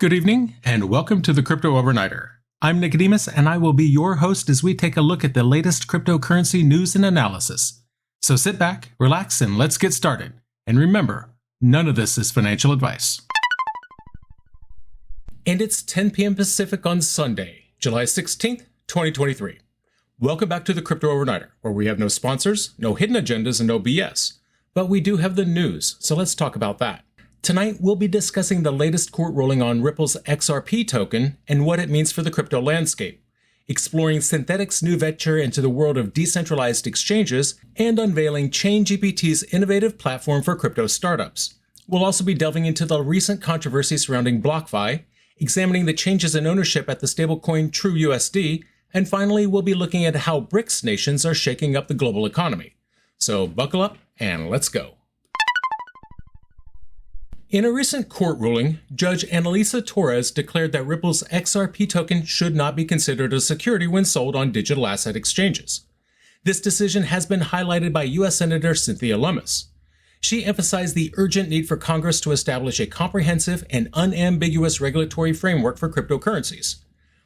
Good evening, and welcome to the Crypto Overnighter. I'm Nicodemus, and I will be your host as we take a look at the latest cryptocurrency news and analysis. So sit back, relax, and let's get started. And remember, none of this is financial advice. And it's 10 p.m. Pacific on Sunday, July 16th, 2023. Welcome back to the Crypto Overnighter, where we have no sponsors, no hidden agendas, and no BS. But we do have the news, so let's talk about that. Tonight, we'll be discussing the latest court ruling on Ripple's XRP token and what it means for the crypto landscape, exploring Synthetix's new venture into the world of decentralized exchanges, and unveiling ChainGPT's innovative platform for crypto startups. We'll also be delving into the recent controversy surrounding BlockFi, examining the changes in ownership at the stablecoin TrueUSD, and finally, we'll be looking at how BRICS nations are shaking up the global economy. So buckle up and let's go. In a recent court ruling, Judge Analisa Torres declared that Ripple's XRP token should not be considered a security when sold on digital asset exchanges. This decision has been highlighted by U.S. Senator Cynthia Lummis. She emphasized the urgent need for Congress to establish a comprehensive and unambiguous regulatory framework for cryptocurrencies.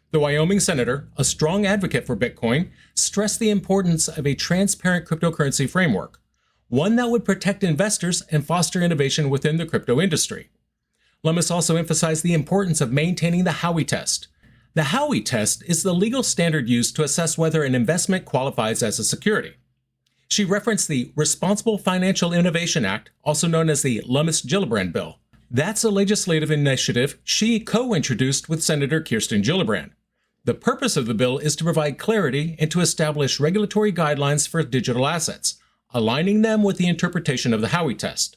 The Wyoming senator, a strong advocate for Bitcoin, stressed the importance of a transparent cryptocurrency framework, one that would protect investors and foster innovation within the crypto industry. Lummis also emphasized the importance of maintaining the Howey test. The Howey test is the legal standard used to assess whether an investment qualifies as a security. She referenced the Responsible Financial Innovation Act, also known as the Lummis-Gillibrand Bill. That's a legislative initiative she co-introduced with Senator Kirsten Gillibrand. The purpose of the bill is to provide clarity and to establish regulatory guidelines for digital assets, aligning them with the interpretation of the Howey test.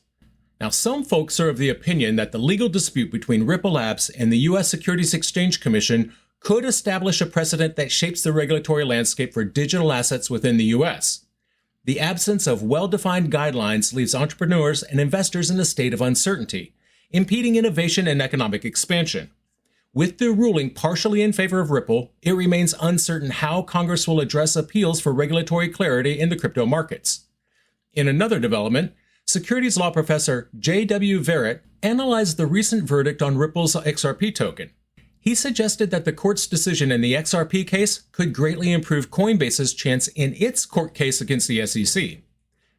Now, some folks are of the opinion that the legal dispute between Ripple Labs and the U.S. Securities Exchange Commission could establish a precedent that shapes the regulatory landscape for digital assets within the U.S. The absence of well-defined guidelines leaves entrepreneurs and investors in a state of uncertainty, impeding innovation and economic expansion. With the ruling partially in favor of Ripple, it remains uncertain how Congress will address appeals for regulatory clarity in the crypto markets. In another development, securities law professor J.W. Verrett analyzed the recent verdict on Ripple's XRP token. He suggested that the court's decision in the XRP case could greatly improve Coinbase's chance in its court case against the SEC.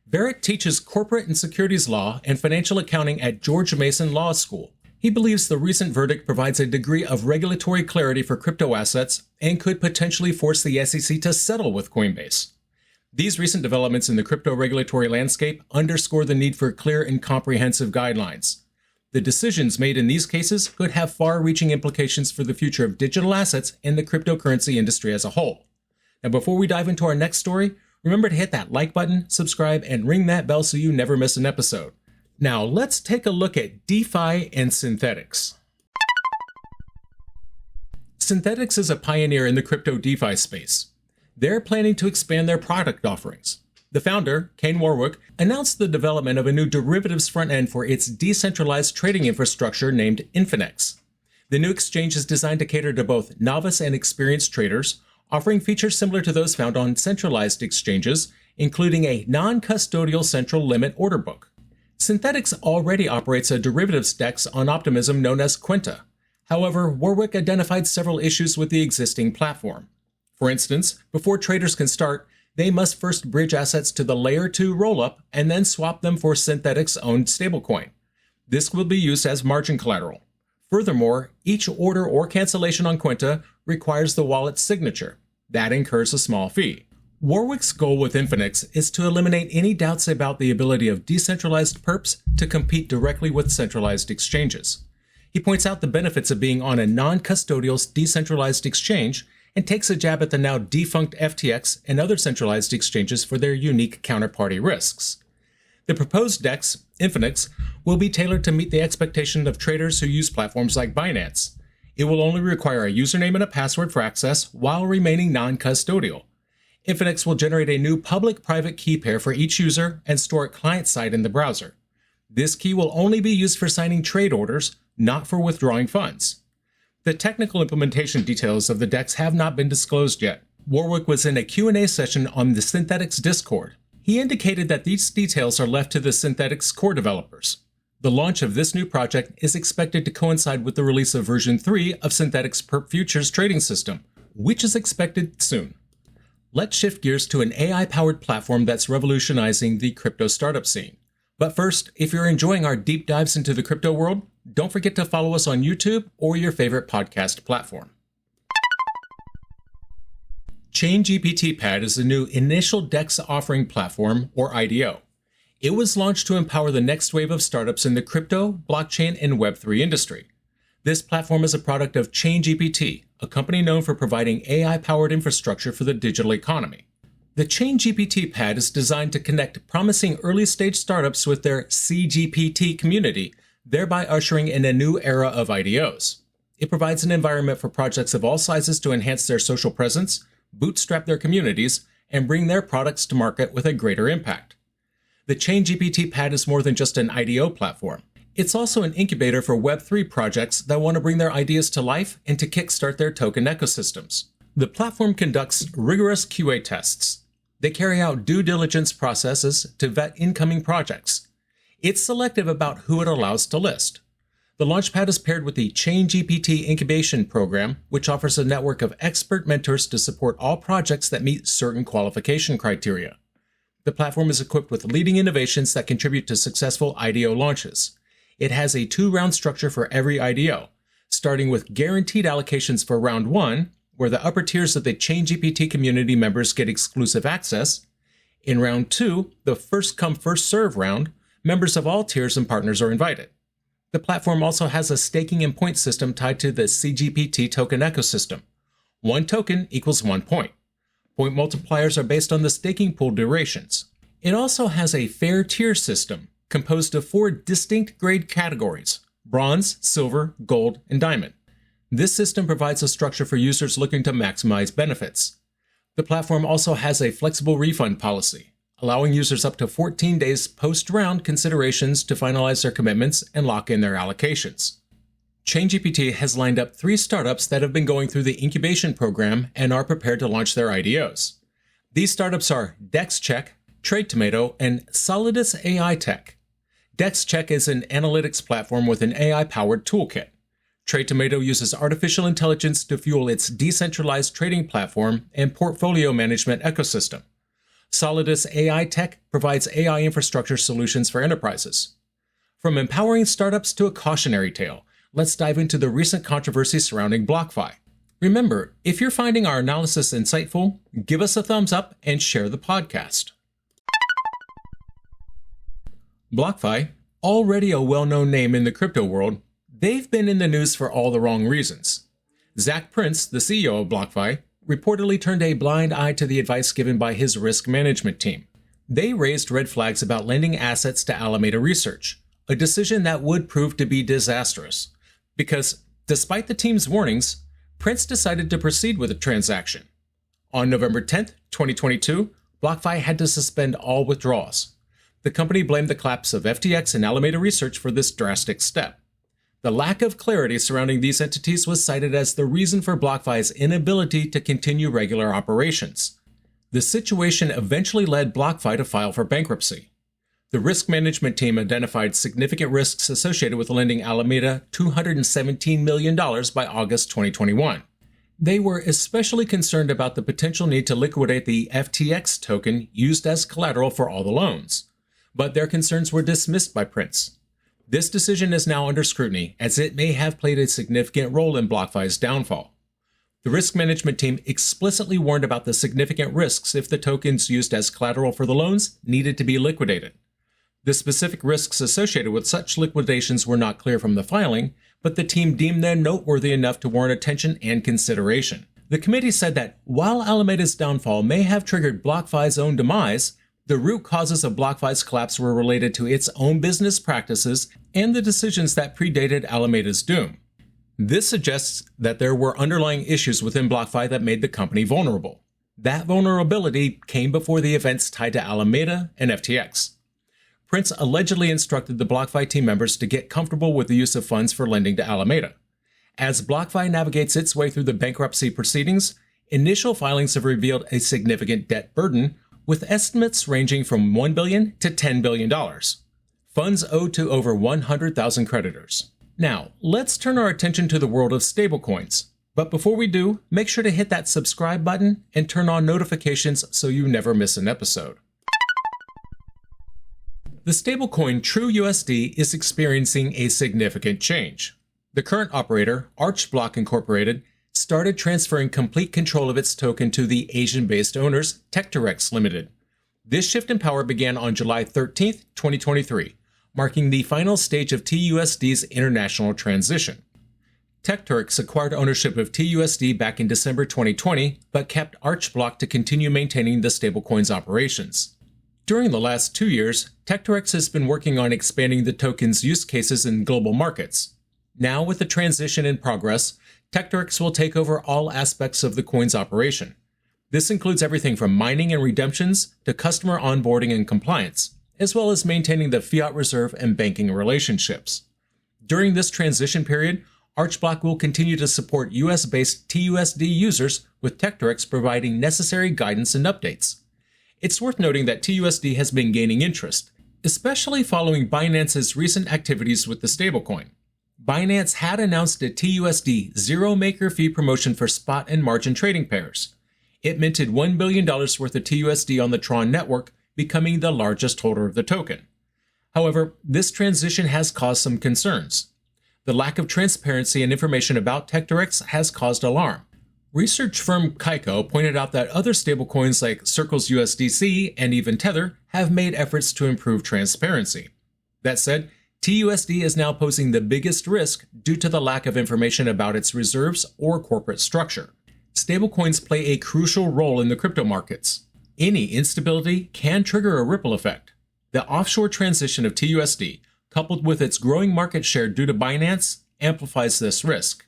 Verrett teaches corporate and securities law and financial accounting at George Mason Law School. He believes the recent verdict provides a degree of regulatory clarity for crypto assets and could potentially force the SEC to settle with Coinbase. These recent developments in the crypto regulatory landscape underscore the need for clear and comprehensive guidelines. The decisions made in these cases could have far-reaching implications for the future of digital assets and the cryptocurrency industry as a whole. Now, before we dive into our next story, remember to hit that like button, subscribe, and ring that bell so you never miss an episode. Now, let's take a look at DeFi and Synthetix. Synthetix is a pioneer in the crypto DeFi space. They're planning to expand their product offerings. The founder, Kane Warwick, announced the development of a new derivatives front end for its decentralized trading infrastructure named Infinex. The new exchange is designed to cater to both novice and experienced traders, offering features similar to those found on centralized exchanges, including a non-custodial central limit order book. Synthetix already operates a derivatives DEX on Optimism known as Quinta. However, Warwick identified several issues with the existing platform. For instance, before traders can start, they must first bridge assets to the Layer 2 rollup and then swap them for Synthetix-owned stablecoin. This will be used as margin collateral. Furthermore, each order or cancellation on Quinta requires the wallet's signature. That incurs a small fee. Warwick's goal with Infinex is to eliminate any doubts about the ability of decentralized perps to compete directly with centralized exchanges. He points out the benefits of being on a non-custodial decentralized exchange and takes a jab at the now defunct FTX and other centralized exchanges for their unique counterparty risks. The proposed DEX, Infinex, will be tailored to meet the expectation of traders who use platforms like Binance. It will only require a username and a password for access while remaining non-custodial. Infinex will generate a new public-private key pair for each user and store it client-side in the browser. This key will only be used for signing trade orders, not for withdrawing funds. The technical implementation details of the DEX have not been disclosed yet. Warwick was in a Q&A session on the Synthetix Discord. He indicated that these details are left to the Synthetix core developers. The launch of this new project is expected to coincide with the release of version 3 of Synthetix Perp Futures trading system, which is expected soon. Let's shift gears to an AI-powered platform that's revolutionizing the crypto startup scene. But first, if you're enjoying our deep dives into the crypto world, don't forget to follow us on YouTube or your favorite podcast platform. ChainGPT Pad is a new Initial DEX Offering platform, or IDO. It was launched to empower the next wave of startups in the crypto, blockchain, and Web3 industry. This platform is a product of ChainGPT, a company known for providing AI-powered infrastructure for the digital economy. The ChainGPT Pad is designed to connect promising early-stage startups with their CGPT community, thereby ushering in a new era of IDOs. It provides an environment for projects of all sizes to enhance their social presence, bootstrap their communities, and bring their products to market with a greater impact. The ChainGPT Pad is more than just an IDO platform. It's also an incubator for Web3 projects that want to bring their ideas to life and to kickstart their token ecosystems. The platform conducts rigorous QA tests. They carry out due diligence processes to vet incoming projects. It's selective about who it allows to list. The Launchpad is paired with the ChainGPT Incubation Program, which offers a network of expert mentors to support all projects that meet certain qualification criteria. The platform is equipped with leading innovations that contribute to successful IDO launches. It has a 2-round structure for every IDO, starting with guaranteed allocations for round 1, where the upper tiers of the ChainGPT community members get exclusive access. In round 2, the first-come, first-serve round, members of all tiers and partners are invited. The platform also has a staking and point system tied to the CGPT token ecosystem. 1 token equals 1 point. Point multipliers are based on the staking pool durations. It also has a fair tier system, composed of 4 distinct grade categories: bronze, silver, gold, and diamond. This system provides a structure for users looking to maximize benefits. The platform also has a flexible refund policy, allowing users up to 14 days post-round considerations to finalize their commitments and lock in their allocations. ChainGPT has lined up 3 startups that have been going through the incubation program and are prepared to launch their IDOs. These startups are DexCheck, TradeTomato, and Solidus AI Tech. DexCheck is an analytics platform with an AI-powered toolkit. TradeTomato uses artificial intelligence to fuel its decentralized trading platform and portfolio management ecosystem. Solidus AI Tech provides AI infrastructure solutions for enterprises. From empowering startups to a cautionary tale, let's dive into the recent controversy surrounding BlockFi. Remember, if you're finding our analysis insightful, give us a thumbs up and share the podcast. BlockFi, already a well-known name in the crypto world, they've been in the news for all the wrong reasons. Zach Prince, the CEO of BlockFi, reportedly turned a blind eye to the advice given by his risk management team. They raised red flags about lending assets to Alameda Research, a decision that would prove to be disastrous, because despite the team's warnings, Prince decided to proceed with the transaction. On November 10, 2022, BlockFi had to suspend all withdrawals. The company blamed the collapse of FTX and Alameda Research for this drastic step. The lack of clarity surrounding these entities was cited as the reason for BlockFi's inability to continue regular operations. The situation eventually led BlockFi to file for bankruptcy. The risk management team identified significant risks associated with lending Alameda $217 million by August 2021. They were especially concerned about the potential need to liquidate the FTX token used as collateral for all the loans. But their concerns were dismissed by Prince. This decision is now under scrutiny, as it may have played a significant role in BlockFi's downfall. The risk management team explicitly warned about the significant risks if the tokens used as collateral for the loans needed to be liquidated. The specific risks associated with such liquidations were not clear from the filing, but the team deemed them noteworthy enough to warrant attention and consideration. The committee said that while Alameda's downfall may have triggered BlockFi's own demise, the root causes of BlockFi's collapse were related to its own business practices and the decisions that predated Alameda's doom. This suggests that there were underlying issues within BlockFi that made the company vulnerable. That vulnerability came before the events tied to Alameda and FTX. Prince allegedly instructed the BlockFi team members to get comfortable with the use of funds for lending to Alameda. As BlockFi navigates its way through the bankruptcy proceedings, initial filings have revealed a significant debt burden, with estimates ranging from $1 billion to $10 billion. funds owed to over 100,000 creditors. Now, let's turn our attention to the world of stablecoins. But before we do, make sure to hit that subscribe button and turn on notifications so you never miss an episode. The stablecoin TrueUSD is experiencing a significant change. The current operator, Archblock Incorporated, started transferring complete control of its token to the Asian-based owners, Techteryx Ltd. This shift in power began on July 13, 2023, marking the final stage of TUSD's international transition. Techteryx acquired ownership of TUSD back in December 2020, but kept Archblock to continue maintaining the stablecoin's operations. During the last 2 years, Techteryx has been working on expanding the token's use cases in global markets. Now, with the transition in progress, Techteryx will take over all aspects of the coin's operation. This includes everything from mining and redemptions to customer onboarding and compliance, as well as maintaining the fiat reserve and banking relationships. During this transition period, Archblock will continue to support US-based TUSD users, with Techteryx providing necessary guidance and updates. It's worth noting that TUSD has been gaining interest, especially following Binance's recent activities with the stablecoin. Binance had announced a TUSD zero maker fee promotion for spot and margin trading pairs. It minted $1 billion worth of TUSD on the Tron network, becoming the largest holder of the token. However, this transition has caused some concerns. The lack of transparency and information about Techteryx has caused alarm. Research firm Kaiko pointed out that other stablecoins like Circle's USDC and even Tether have made efforts to improve transparency. That said, TUSD is now posing the biggest risk due to the lack of information about its reserves or corporate structure. Stablecoins play a crucial role in the crypto markets. Any instability can trigger a ripple effect. The offshore transition of TUSD, coupled with its growing market share due to Binance, amplifies this risk.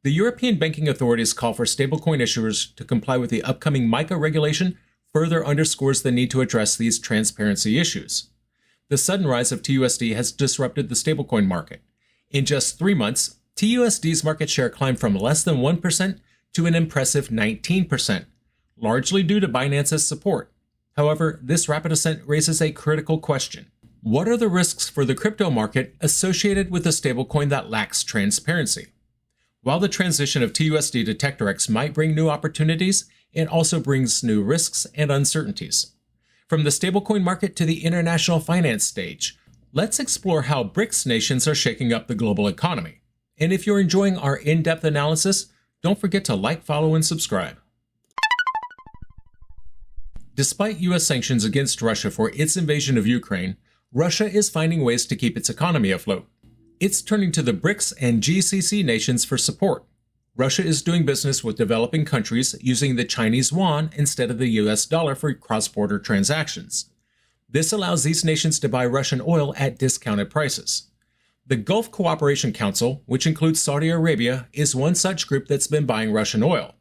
The European banking authorities call for stablecoin issuers to comply with the upcoming MiCA regulation, further underscores the need to address these transparency issues. The sudden rise of TUSD has disrupted the stablecoin market. In just 3 months, TUSD's market share climbed from less than 1% to an impressive 19%, largely due to Binance's support. However, this rapid ascent raises a critical question. What are the risks for the crypto market associated with a stablecoin that lacks transparency? While the transition of TUSD to Techteryx might bring new opportunities, it also brings new risks and uncertainties. From the stablecoin market to the international finance stage, let's explore how BRICS nations are shaking up the global economy. And if you're enjoying our in-depth analysis, don't forget to like, follow, and subscribe. Despite US sanctions against Russia for its invasion of Ukraine, Russia is finding ways to keep its economy afloat. It's turning to the BRICS and GCC nations for support. Russia is doing business with developing countries using the Chinese yuan instead of the US dollar for cross-border transactions. This allows these nations to buy Russian oil at discounted prices. The Gulf Cooperation Council, which includes Saudi Arabia, is one such group that's been buying Russian oil.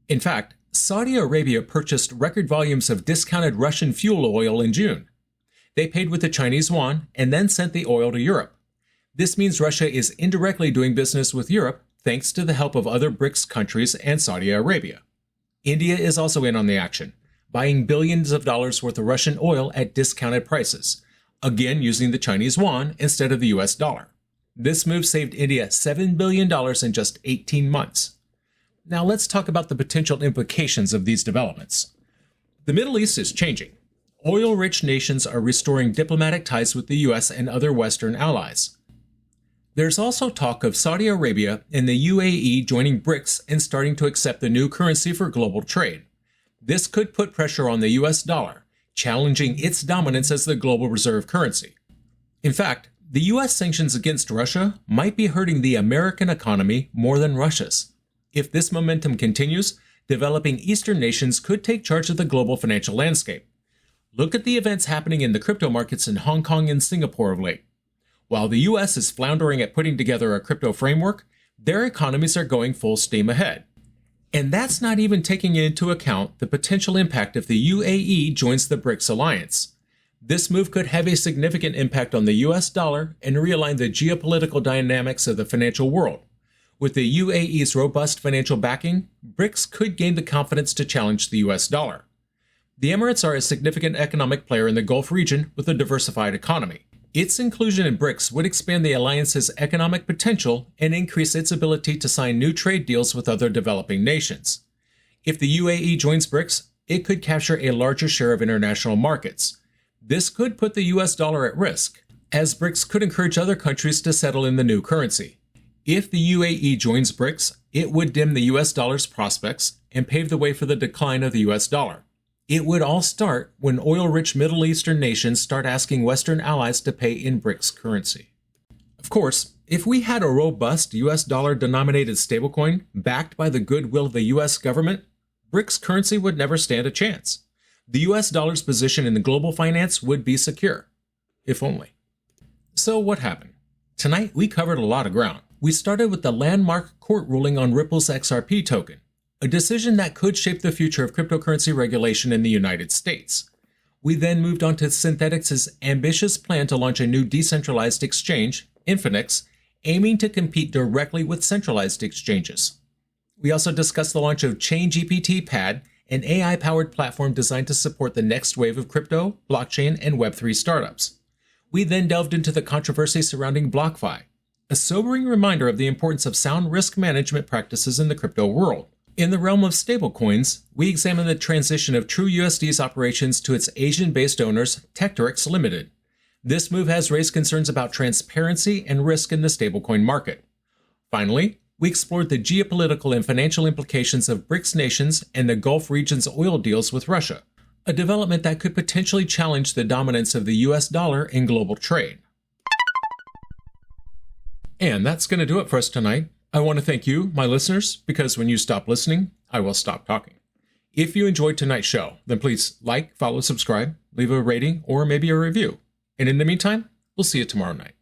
In fact, Saudi Arabia purchased record volumes of discounted Russian fuel oil in June. They paid with the Chinese yuan and then sent the oil to Europe. This means Russia is indirectly doing business with Europe thanks to the help of other BRICS countries and Saudi Arabia. India is also in on the action, buying billions of dollars worth of Russian oil at discounted prices, again using the Chinese yuan instead of the US dollar. This move saved India $7 billion in just 18 months. Now let's talk about the potential implications of these developments. The Middle East is changing. Oil-rich nations are restoring diplomatic ties with the US and other Western allies. There's also talk of Saudi Arabia and the UAE joining BRICS and starting to accept the new currency for global trade. This could put pressure on the US dollar, challenging its dominance as the global reserve currency. In fact, the US sanctions against Russia might be hurting the American economy more than Russia's. If this momentum continues, developing Eastern nations could take charge of the global financial landscape. Look at the events happening in the crypto markets in Hong Kong and Singapore of late. While the US is floundering at putting together a crypto framework, their economies are going full steam ahead. And that's not even taking into account the potential impact if the UAE joins the BRICS alliance. This move could have a significant impact on the US dollar and realign the geopolitical dynamics of the financial world. With the UAE's robust financial backing, BRICS could gain the confidence to challenge the US dollar. The Emirates are a significant economic player in the Gulf region with a diversified economy. Its inclusion in BRICS would expand the alliance's economic potential and increase its ability to sign new trade deals with other developing nations. If the UAE joins BRICS, it could capture a larger share of international markets. This could put the US dollar at risk, as BRICS could encourage other countries to settle in the new currency. If the UAE joins BRICS, it would dim the US dollar's prospects and pave the way for the decline of the US dollar. It would all start when oil-rich Middle Eastern nations start asking Western allies to pay in BRICS currency. Of course, if we had a robust US dollar-denominated stablecoin backed by the goodwill of the US government, BRICS currency would never stand a chance. The US dollar's position in the global finance would be secure. If only. So what happened? Tonight we covered a lot of ground. We started with the landmark court ruling on Ripple's XRP token, a decision that could shape the future of cryptocurrency regulation in the United States. We then moved on to Synthetix's ambitious plan to launch a new decentralized exchange, Infinex, aiming to compete directly with centralized exchanges. We also discussed the launch of ChainGPT Pad, an AI-powered platform designed to support the next wave of crypto, blockchain, and Web3 startups. We then delved into the controversy surrounding BlockFi, a sobering reminder of the importance of sound risk management practices in the crypto world. In the realm of stablecoins, we examined the transition of TrueUSD's operations to its Asian-based owners, Techteryx Ltd. This move has raised concerns about transparency and risk in the stablecoin market. Finally, we explored the geopolitical and financial implications of BRICS nations and the Gulf region's oil deals with Russia, a development that could potentially challenge the dominance of the US dollar in global trade. And that's going to do it for us tonight. I want to thank you, my listeners, because when you stop listening, I will stop talking. If you enjoyed tonight's show, then please like, follow, subscribe, leave a rating, or maybe a review. And in the meantime, we'll see you tomorrow night.